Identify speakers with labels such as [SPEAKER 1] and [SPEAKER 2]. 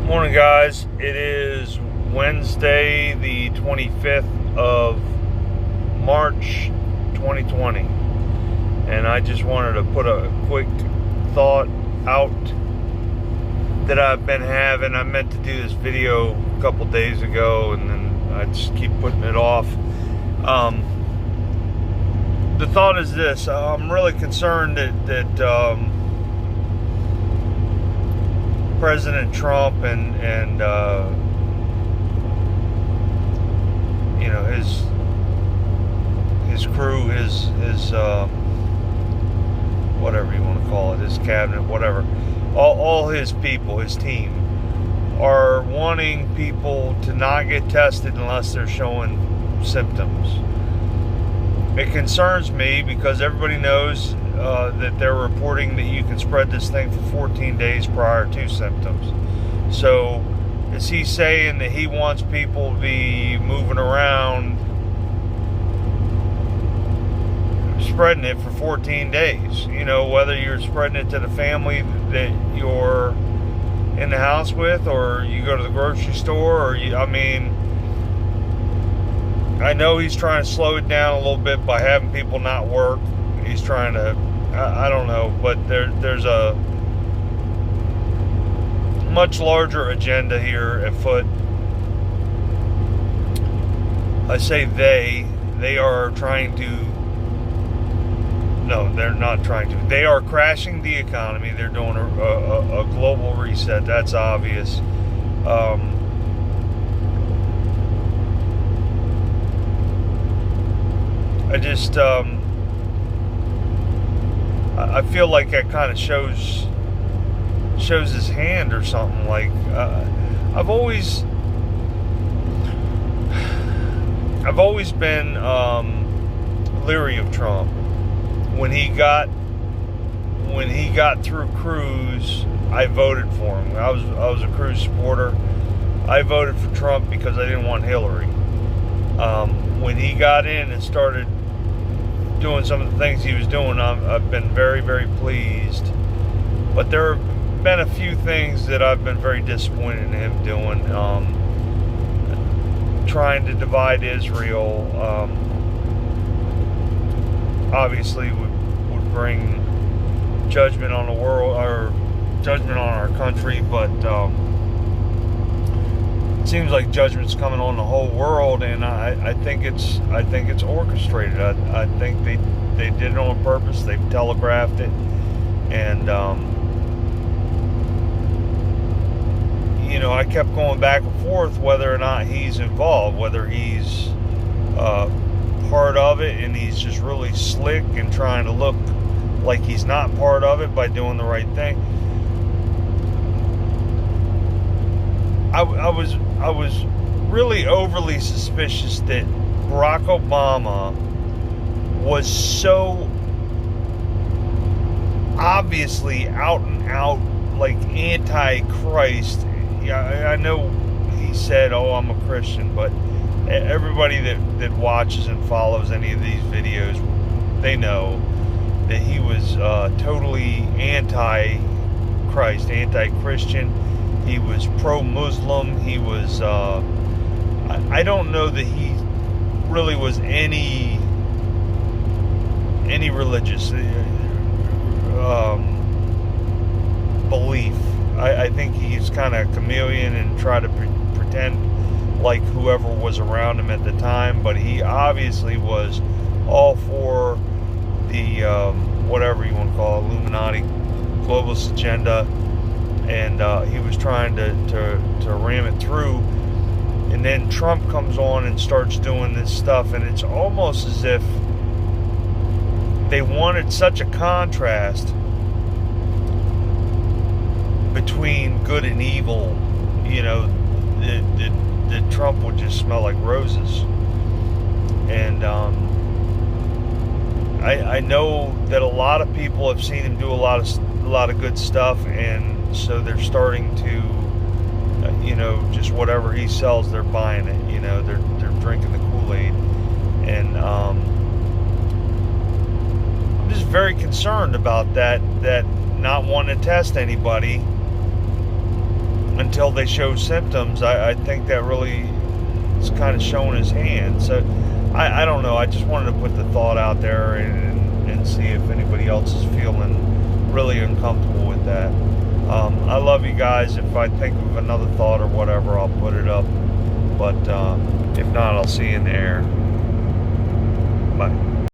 [SPEAKER 1] Morning, guys. It is Wednesday, the 25th of March, 2020. And I just wanted to put a quick thought out that I've been having. I meant to do this video a couple days ago, and then I just keep putting it off. The thought is this. I'm really concerned that President Trump and you know, his crew, his whatever you want to call it, his cabinet, whatever, all his people, his team, are wanting people to not get tested unless they're showing symptoms. It concerns me because everybody knows that they're reporting that you can spread this thing for 14 days prior to symptoms. So is he saying that he wants people to be moving around spreading it for 14 days? You know, whether you're spreading it to the family that you're in the house with, or you go to the grocery store, or I know he's trying to slow it down a little bit by having people not work. He's trying to, I don't know, but there's a much larger agenda here at foot. I say they are trying to, no, they're not trying to. They are crashing the economy. They're doing a global reset. That's obvious. I just, I feel like that kind of shows his hand or something. Like, I've always been leery of Trump. When he got through Cruz, I voted for him. I was a Cruz supporter. I voted for Trump because I didn't want Hillary. When he got in and started doing some of the things he was doing, I've been very, very pleased. But there have been a few things that I've been very disappointed in him doing. Trying to divide Israel, obviously would bring judgment on the world, or judgment on our country, but it seems like judgment's coming on the whole world, and I think it's orchestrated. I think they did it on purpose. They've telegraphed it, and you know, I kept going back and forth whether or not he's involved, whether he's part of it, and he's just really slick and trying to look like he's not part of it by doing the right thing. I was really overly suspicious that Barack Obama was so obviously out and out like anti-Christ. Yeah, I know he said, "Oh, I'm a Christian," but everybody that watches and follows any of these videos, they know that he was totally anti-Christ, anti-Christian. He was pro-Muslim. He was, I don't know that he really was any religious belief. I think he's kind of a chameleon and try to pretend like whoever was around him at the time, but he obviously was all for the, whatever you want to call it, Illuminati, globalist agenda. And he was trying to ram it through, and then Trump comes on and starts doing this stuff, and it's almost as if they wanted such a contrast between good and evil, you know, that Trump would just smell like roses. And I know that a lot of people have seen him do a lot of good stuff, and so they're starting to, you know, just whatever he sells, they're buying it. You know, they're drinking the Kool-Aid, and I'm just very concerned about that not wanting to test anybody until they show symptoms, I think that really is kind of showing his hand. So I don't know. I just wanted to put the thought out there and see if anybody else is feeling really uncomfortable with that. I love you guys. If I think of another thought or whatever, I'll put it up. But if not, I'll see you in the air. Bye.